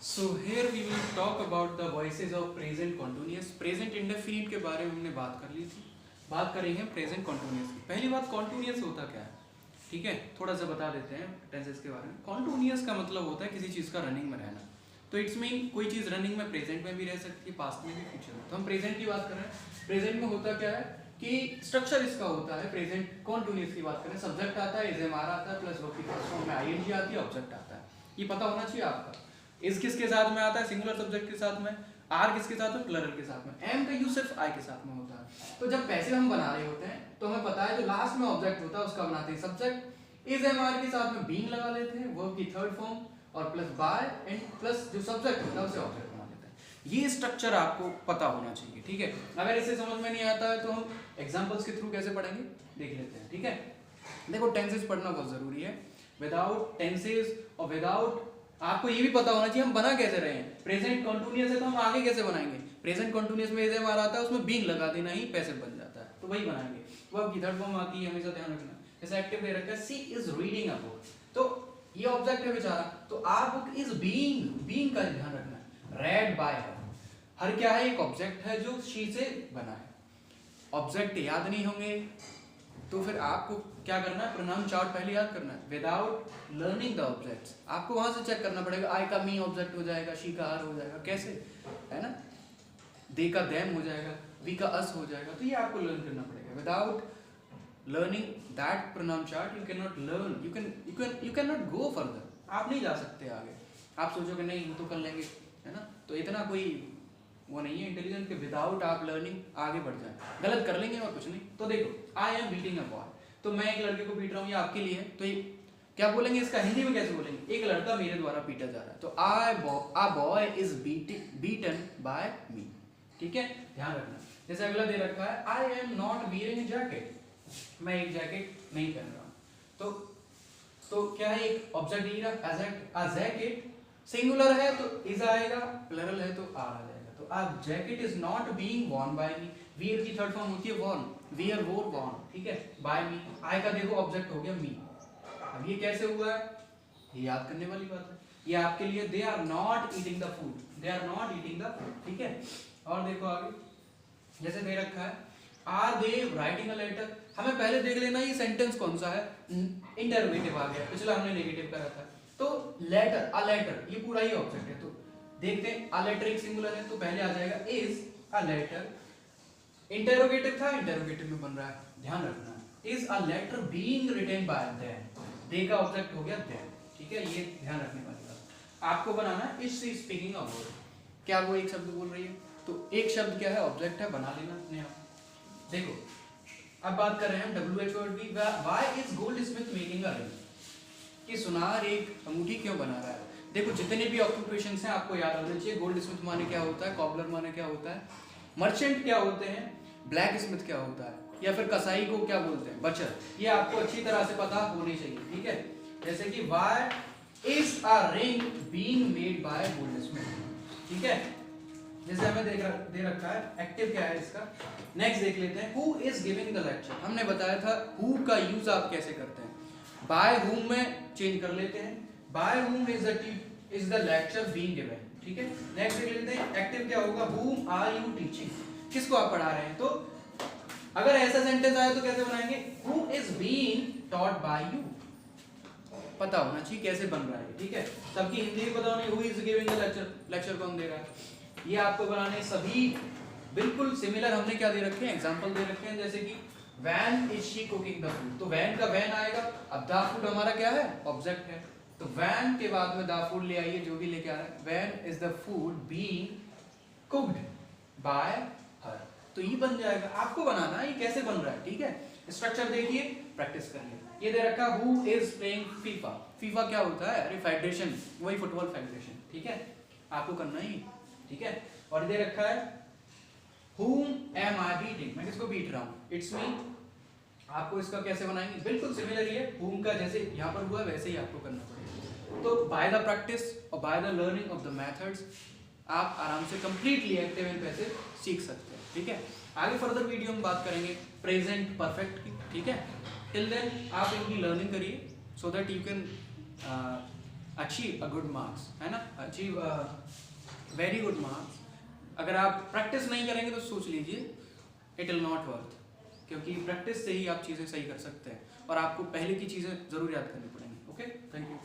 So here we will talk about the voices of present continuous. Present indefinite के बारे में हमने बात कर ली थी. बात करेंगे present continuous की. पहली बात continuous होता क्या है, ठीक है, थोड़ा सा बता देते हैं टेंसेस के बारे में. continuous का मतलब होता है किसी चीज़ का रनिंग में रहना. तो इट्स मीन कोई चीज़ रनिंग में प्रेजेंट में भी रह सकती है, पास्ट में भी, फ्यूचर में. तो हम प्रेजेंट की बात कर रहे हैं. प्रेजेंट में होता क्या है कि स्ट्रक्चर इसका होता है. प्रेजेंट कॉन्टिन्यूस की बात करें, सब्जेक्ट आता है, इज एम आर आता है, प्लस वर्ब की फर्स्ट फॉर्म में आईएनजी आती है, ऑब्जेक्ट आता है. ये पता होना चाहिए आपका. इस किसके साथ में आता है, सिंगुलर सब्जेक्ट के साथ में. आर किसके साथ में, प्लरल के साथ में. एम का यूज सिर्फ आई के साथ में होता है. तो जब पैसिव हम बना रहे होते हैं तो हमें पता है जो लास्ट में ऑब्जेक्ट होता है उसका बनाते हैं सब्जेक्ट. इज एम आर के साथ में बीइंग लगा लेते हैं, वर्ब की थर्ड फॉर्म, और प्लस बाय एंड प्लस जो सब्जेक्ट होता है उसे ऑब्जेक्ट बना लेते हैं. ये स्ट्रक्चर आपको पता होना चाहिए, ठीक है. अगर इसे समझ में नहीं आता है तो हम एग्जांपल्स के थ्रू कैसे पढ़ेंगे देख लेते हैं, ठीक है. देखो टेंसेस पढ़ना बहुत जरूरी है. विदाउट टेंसेस और विदाउट आपको ये भी पता होना चाहिए हम बना कैसे रहे हैं. प्रेजेंट कंटिन्यूअस है तो हम आगे कैसे बनाएंगे. प्रेजेंट कंटिन्यूअस में इज एम आर आता है, उसमें बीइंग लगा देना ही पैसिव बन जाता है, तो वही बनाएंगे. वर्ब की थर्ड फॉर्म आती है, हमेशा ध्यान रखना. जैसे एक्टिव दे रखा है, she is reading a book, तो ये ऑब्जेक्ट है बेचारा, तो are book is being, being का ध्यान रखना है. रेड बाय हर, हर क्या है, एक ऑब्जेक्ट है जो शी से बना है. ऑब्जेक्ट याद नहीं होंगे तो फिर आपको क्या करना है, प्रोनाउन चार्ट पहले याद करना है. विदाउट लर्निंग द ऑब्जेक्ट्स आपको वहां से चेक करना पड़ेगा. आई का मी ऑब्जेक्ट हो जाएगा, शी का आर हो जाएगा, कैसे है ना. दे का देम हो जाएगा, वी का अस हो जाएगा. तो ये आपको लर्न करना पड़ेगा. Without learning that pronoun chart you cannot learn, you cannot go further. आप नहीं जा सकते आगे. आप सोचोगे नहीं हम तो कर लेंगे, है ना. तो इतना कोई वो नहीं है इंटेलिजेंट के विदाउट आप लर्निंग आगे बढ़ जाए. गलत कर लेंगे और कुछ नहीं. तो देखो I am beating a boy, तो मैं एक लड़के को पीट रहा हूँ, ये आपके लिए है. तो ये क्या बोलेंगे, इसका हिंदी में कैसे बोलेंगे, एक लड़का मेरे द्वारा पीटा जा रहा है. तो a boy is beaten by me, ठीक है, ध्यान रखना. जैसे अगला दे रखा है I am not wearing a jacket, मैं एक जैकेट नहीं पहन रहा हूं. तो क्या है, एक ऑब्जेक्ट दिया अ जैकेट, सिंगुलर है तो इज आएगा, प्लरल है तो आर आ जाएगा. तो a jacket is not being worn by me. Wear की थर्ड फॉर्म होती है worn, वियर वोर worn, ठीक है, बाय मी. आई का देखो ऑब्जेक्ट हो गया मी. अब ये कैसे हुआ है, ये याद करने वाली बात है. ये आपके लिए they are not eating the food, they are not eating the food, ठीक है. और देखो आगे जैसे दे रखा है are they writing a letter. हमें पहले देख लेना ये सेंटेंस कौन सा है, इंटरोगेटिव आ गया, पिछला हमने नेगेटिव का रखा. तो लेटर, अ लेटर, ये पूरा ही ऑब्जेक्ट है. तो देखते हैं अ लेटर एक सिंगुलर है तो पहले आ जाएगा इज अ लेटर. इंटरोगेटिव था, इंटरोगेटिव में बन रहा है, ध्यान रखना. Is a letter being written by them, they का ऑब्जेक्ट हो गया देम, ठीक है. ये ध्यान रखने वाली बात आपको बनाना है. Is she speaking a word, क्या वो एक शब्द बोल रही है, तो एक शब्द क्या है, ऑब्जेक्ट है, बना लेना अपने आप. देखो अब बात कर रहे हैं हम WH वर्ड की. Why is gold Smith making a ring, कि सुनार एक अंगूठी क्यों बना रहा है. देखो जितने भी ऑक्यूपेशंस हैं आपको याद होना चाहिए. गोल्ड स्मिथ माने क्या होता है, कॉबलर माने क्या होता है, मर्चेंट क्या होते हैं, ब्लैक स्मिथ क्या होता है, या फिर कसाई को क्या बोलते हैं, बचर. ये आपको अच्छी तरह से पता होनी चाहिए, ठीक है. जैसे कि why is a ring being made by gold Smith, ठीक है. जैसे हमें दे रखा है एक्टिव क्या है इसका. नेक्स्ट देख लेते हैं who is giving the lecture. हमने बताया था हु का यूज आप कैसे करते हैं, बाय हुम में चेंज कर लेते हैं. By whom is the lecture being given, ठीक है. नेक्स्ट देख लेते हैं एक्टिव क्या होगा, हुम आर यू टीचिंग, किसको आप पढ़ा रहे हैं. तो अगर ऐसा सेंटेंस आया तो कैसे बनाएंगे, who is being taught by you. पता होना चाहिए कैसे बन रहा है, ठीक है. सबकी हिंदी भी पता होनी, who is giving the lecture, lecture कौन दे रहा है. ये आपको बनाने सभी बिल्कुल सिमिलर. हमने क्या दे रखे हैं, एग्जांपल दे रखे हैं. जैसे कि when is she cooking the food, तो व्हेन का व्हेन आएगा. अब द फूड हमारा क्या है, ऑब्जेक्ट है, तो व्हेन के बाद में द फूड ले आइए, जो भी लेके आ रहा है. When is the food being cooked bye हर, तो ये बन जाएगा. आपको बनाना है ये कैसे बन रहा है, ठीक है. स्ट्रक्चर देखिए, प्रैक्टिस करिए. ये दे रखा who is playing FIFA. FIFA क्या होता है, अरे फेडरेशन, वही फुटबॉल फेडरेशन, ठीक है. आपको करना ही, ठीक है. और दे रखा है whom am I beating, मैं किसको बीट रहा हूँ, इट्स मी. आपको इसका कैसे बनाएंगे, बिल्कुल सिमिलर ही है. whom का जैसे यहाँ पर हुआ वैसे ही आपको करना पड़ेगा. तो बाय द प्रैक्टिस और by the learning of the methods आप आराम से कंप्लीटली एक्टिव एंड पैसिव सीख सकते हैं, ठीक है. आगे फर्दर वीडियो में बात करेंगे प्रेजेंट परफेक्ट की, ठीक है. टिल देन आप इनकी लर्निंग करिए so that you can achieve a good marks, है ना, अचीव वेरी गुड मार्क्स, अगर आप प्रैक्टिस नहीं करेंगे तो सोच लीजिए इट विल नॉट वर्थ, क्योंकि प्रैक्टिस से ही आप चीज़ें सही कर सकते हैं और आपको पहले की चीज़ें ज़रूर याद करनी पड़ेंगी। Okay, thank you.